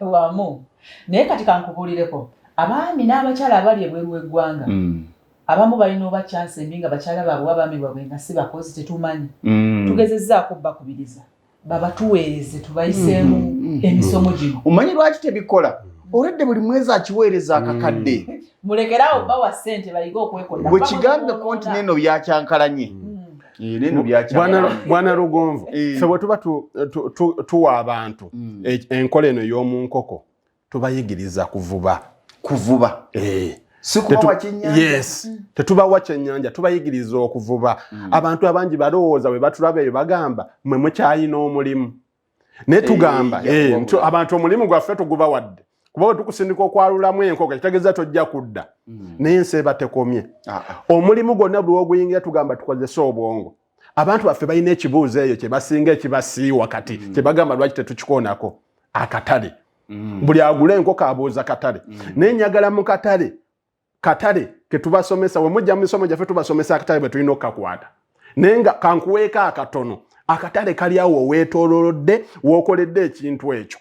wamu naye kati kankubuulireko abaami n'abakyala abali ebweru w'eggwanga abamu balina oba chance embi nga bakyala baabwe abaami baabwe nga si bakozi tetumanyi tugezezzaako bakubiriza babatuweereze tubayiseemu emisomo gino omanyi lwaki tebikola olwedde buli mwezi akiweereza akakadde mulekerawo bawa ssente bayiga okwekola bwe kigambeko nti neno byakyankalanye bwana Lugonvu ffe bwe tuba tuwa abantu enkola eno y'omu nkoko tubayigiriza kuvuba yes tetubawa kyennyanja tubayigiriza okuvuba abantu abangi balowooza bwe batulaba eyo bagamba mwe mukyayina omulimu naye tugamba abantu omulimu gwaffe tugubawadde kuba bwe tukusindika okwalulamu enkoko kitegeeza tojja kudda naye ensi eba tekomye omulimu gwonna buli oguyingira tugamba tukozese obwongo abantu baffe balina ekibuuzo eyo kye basinga ekibasiiwa kati kye bagamba lwaki tetukikoonako akatale buli agula enkoko abuuza katale naye njagala mu katale ke tubasomesa we mujja mu misomo gyaffe tubasomesa akatale bwe tulina okukakwata naye nga kankuweeka akatono akatale kali awo weetoololodde wookoledde ekintu ekyo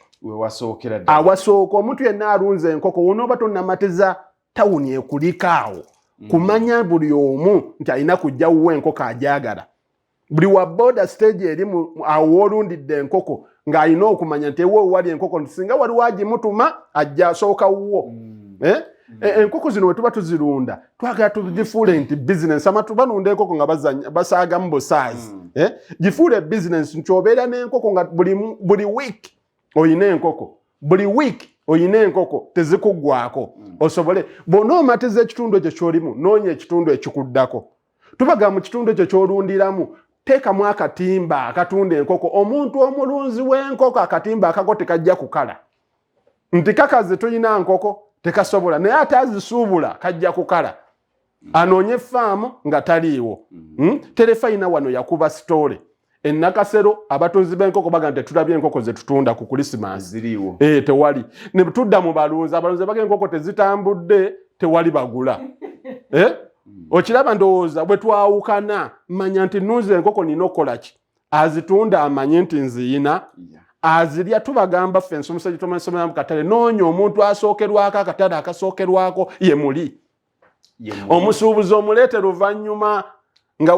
awasooka omuntu yenna alunze enkoko wonooba tonnamatiza tawuni ekulikaawo kumanya buli omu nti alina kujja wuwa enkoko ajagala buli wa border stage eri awo olundidde enkoko ng'alina okumanya nti ewo wali enkoko singa wali wagimutuma ajja asooka wuwo enkoko zino we tuba tuzirunda twagala tugifuule nti business amatu balunda enkoko nga basaagamu bosaazi gifuule business nti obeera n'enkoko nga buli week oyina enkoko buli week oyina enkoko tezikuggwako osobole bw'onoomatiza ekitundu ekyo ky'olimu noonya ekitundu ekikuddako tubaga mu kitundu ekyo ky'olundiramu teekamu akatimba akatunda enkoko omuntu omulunzi w'enkoko akatimba akako tekajja kukala nti kakazi tulina nkoko tekasobola naye ate azisuubula kajja kukala anoonye faamu nga taliiwo terefayina wano yakuba sitole ennakasero abatunzi b'enkoko baga nti tetulabye enkoko ze tutunda ku Christmas tewali ne tudda mu balunzi abalunzi baga enkoko tezitambudde tewali bagula okiraba ndowooza bwe twawukana manya nti nunze enkoko nina okukola ki azitunda amanye nti nziyina azirya tubagamba ffe ensomesa gitomasomera mu katale noonya omuntu asookerwako akatale akasookerwako ye muli omusuubuzi omuleete luvannyuma nga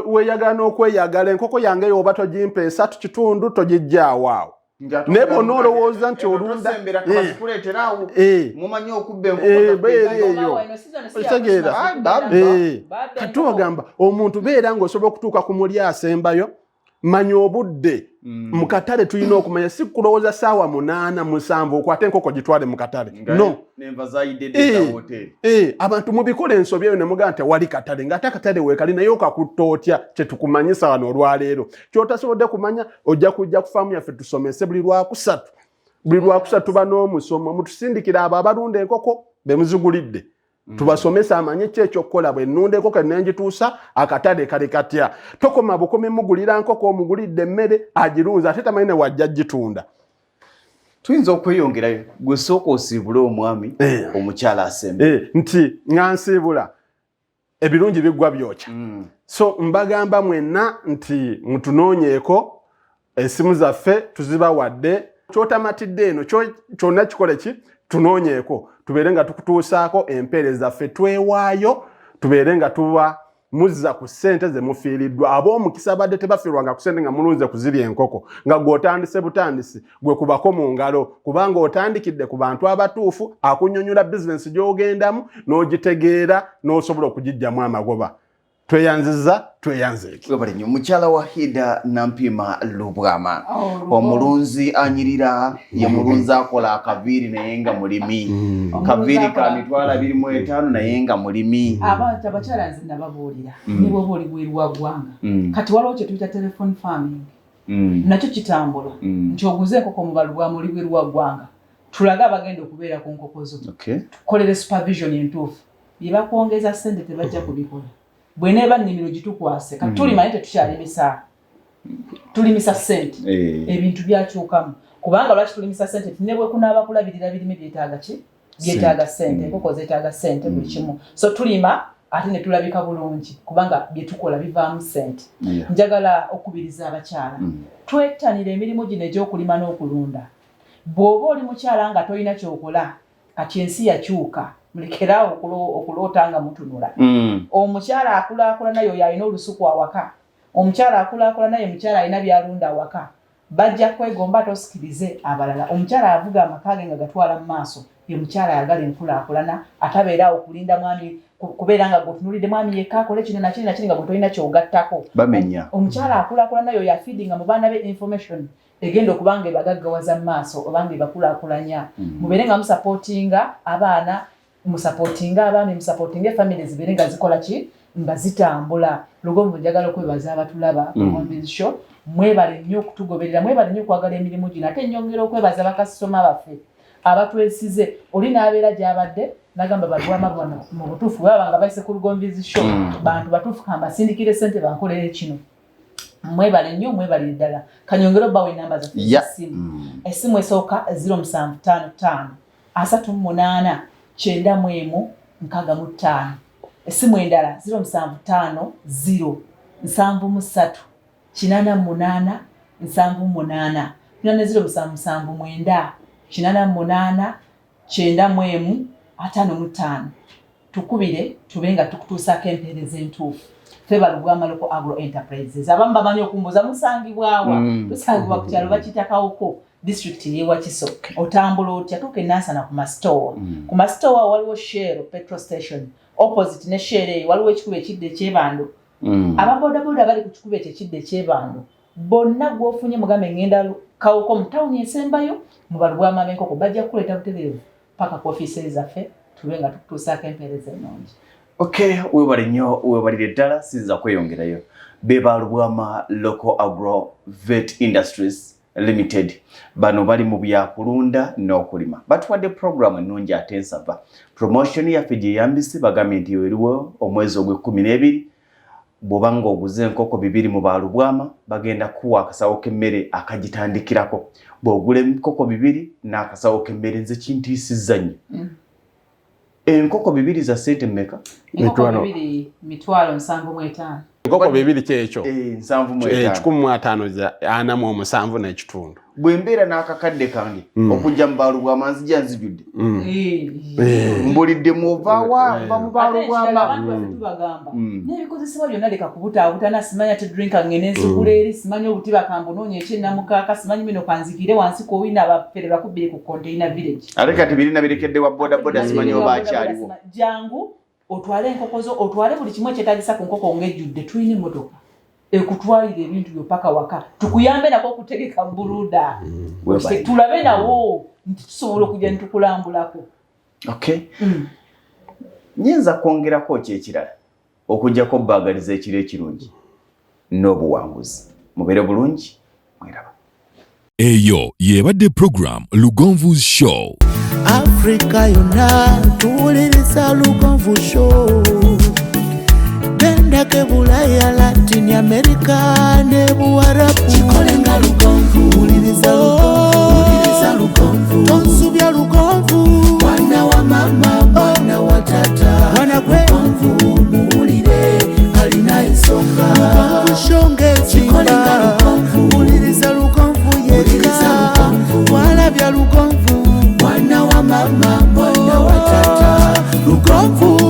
weyagala okweyagala enkoko yange yoba togimpa 3 togijjaawo awo ne bonna olowooza nti olunda kati bagamba omuntu beera ng'osobola okutuuka ku muli asembayo manya obudde mu katale tulina okumanya si kulowooza ssaawa 8 7 okwate enkoko gitwale mu katale no abantu mubikola ensobi eyo ne mugamba nti wali katale ng'ate akatale weekali naye okakutta otya kye tukumanyisa wano olwaleero kyotasobodde kumanya ojja kujja ku faamu yaffe tusomese buli lwakusatu tuba n'omusomo mutusindikira abo abalunda enkoko be muzigulidde tubasomesa amanye ki ekyokukola bwe nnunda enkoko nengituusa akatale kali katya tokoma bukomi mugulira nkoko omugulidde emmere agirunza ate tamanyi ne wajja gitunda tuyinza okweyongerayo gwe sooka osiibule omwami omukyala asembe nti nga nsiibula ebirungi biggwa byokya so mbagamba mwenna nti mutunoonyeeko esimu zaffe tuzibawadde kyotamatidde eno kyonna kikole ki tunoonyeeko tubeere nga tukutuusaako empeereza zaffe twewaayo tubeere nga tuba muzza ku ssente ze mufiiriddwa ab'omukisa badde tebafiirwanga ku ssente nga mulunze kuzirya enkoko nga gw'otandise butandisi gwe kubako mu ngalo kubanga otandikidde ku bantu abatuufu akunnyonnyola bizinensi gy'ogendamu n'ogitegeera n'osobola okugiggyamu amagoba tweyanziza tweyanzeeki webalinyo mukyala wa Hida Nampima Lubwama omulunzi anyirira ye mulunzi akola akaviiri naye nga mulimi kaviiri ka 25 naye nga mulimi abantu abakyala nze nababuulira ne bwoba oli bweru ggwanga kati waliwo kye tuyita telephone farming nakyo kitambula nti oguze enkoko mu Balubwama oli bweru ggwanga tulaga abagenda okubeera ku nkoko zo tukolere supervision entuufu bye bakwongeza ssente tebajja kubikola bweneba nnimiro gitukwase kati tulimanye tetukyalimisa tulimisa ssente ebintu byakyukamu kubanga lwaki tulimisa ssente tinebwe kunaaba kulabirira birime byetaaga ki byetaaga ssente enkoko zeetaaga ssente buli kimu so tulima ate ne tulabika bulungi kubanga byetukola bivaamu ssente njagala okubiriza abakyala twettanira emirimu gino egy'okulima n'okulunda bw'oba oli mukyala nga tolina kyokola kati ensi yakyuka mulekerawo okuloota nga mutunula omukyala akulaakulana yo yalina olusuku awaka omukyala akulaakulana ye mukyala alina byalunda awaka bajja kwegomba tosikirize abalala omukyala avuga amaka ge nga gatwala mu maaso ye mukyala ayagala enkulaakulana atabeera okulinda mwami kubeera nga gwotunulidde mwami yekka akole kino nakiri nakiri nga gwe tolina kyogattako bamenya omukyala akulaakulana yo yafeedinga mu baana be information egenda okubanga ebagaggawaza mu maaso obanga ebakulaakulanya mubeere nga musapootinga abaana musapootinga abaami musapootinga family zibeere nga zikola ki nga zitambula Lugonvu njagala okwebaza abatulaba ku show mwebale nnyo okutugoberera mwebale nnyo okwagala emirimu gino ate nnyongera okwebaza bakasitoma baffe abatwesize oli n'abeera gy'abadde nagamba Balubwama bwano mu butuufu baba nga bayise ku Lugonvu show bantu batuufu kambasindikire ssente bankolere kino mwebale nnyo mwebale ddala kanyongera obbawo enamba zaffe z'essimu essimu esooka 0755 38 9165 essimu endala 0750 73 88 78 0779 88 95 tukubire tubenga tukutuusaako empeereza entuufu ffe Balubwama Local Agro Enterprises abamu bamanyi okumbuuza musangibwawa tusangibwa ku kyalo bakitakawoko district ye Wakiso otambula otya tuke Nansana ku mastore ku mastore waliwo Shell petrol station opposite ne Shell waliwo ekikubo ekidde kyebando ababoda boda bali ku kikubo ekidde kyebando bonna gwofunye mugambe ngenda kawoko mu town esembayo mu Balubwama Enkoko bajja kuleeta butereevu paka ku office zaffe tubenga tukutuusaako empeereza ennungi. Okay, webale nnyo webalire ddala sinza kweyongerayo be Balubwama Local Agro Vet Industries Limited bano bali mu byakulunda n'okulima batuwadde program ennungi ate ensava promotion yaffe gye yambise bagambye nti eriwo omwezi ogw'12 bw'oba ng'oguze enkoko 2 mu Balubwama bagenda kuwa akasawo k'emmere akagitandikirako bw'ogula enkoko 2 n'akasawo k'emmere nze kintiisizza nnyo enkoko 2 za ssente mmeka? Enkoko 2 mitwalo 75 Enkoko bibiri kyekyo. 7,547 n'ekitundu. Bwembeera n'akakadde kange okujja mu BW'OGULA nzija nzijudde. Mbulidde muovaawa mba mu BW'OGULA. N'ebikozesebwa byonna leka kubutaabutana, simanya te drinka ngene enzigula eri, simanya obuti bakambu noonya ekyennamukaaka, simanyi bino kanzikire wansi k'owina abafere bakubbire ku container village. Ate kati birina birekedde wa bodaboda simanyi oba akyaliwo. Jangu otwale enkoko zo, otwale buli kimu ekyetaagisa ku nkoko ng'ejjudde, tulina emmotoka ekutwalira ebintu byo paka waka, tukuyambe nako okutegeka Bulunda, tulabe nawo nti tusobola okujja nitukulambulako. Okay. Nyinza kwongerako ki ekirala okujjako bbaagaliza ekiro ekirungi n'obuwanguzi. Mubeere bulungi, mweraba. Eyo yebadde program Lugonvu's Show. Africa yonna tuwuliriza Lugonvu Show. Bendake Bulaya, Latin America ne Buwarabu. Chikolenga Lugonvu. Wuliriza Lugonvu. Tonsubya Lugonvu. Mwana wa mama, mwana wa tata. Mwana kwe Lugonvu muwulire alina ensonga. Lugonvu shonge chikolenga Lugonvu. Wuliriza Lugonvu yeka. Walabya Lugonvu. Mwana wa mama, mwana wa tata. Lugonvu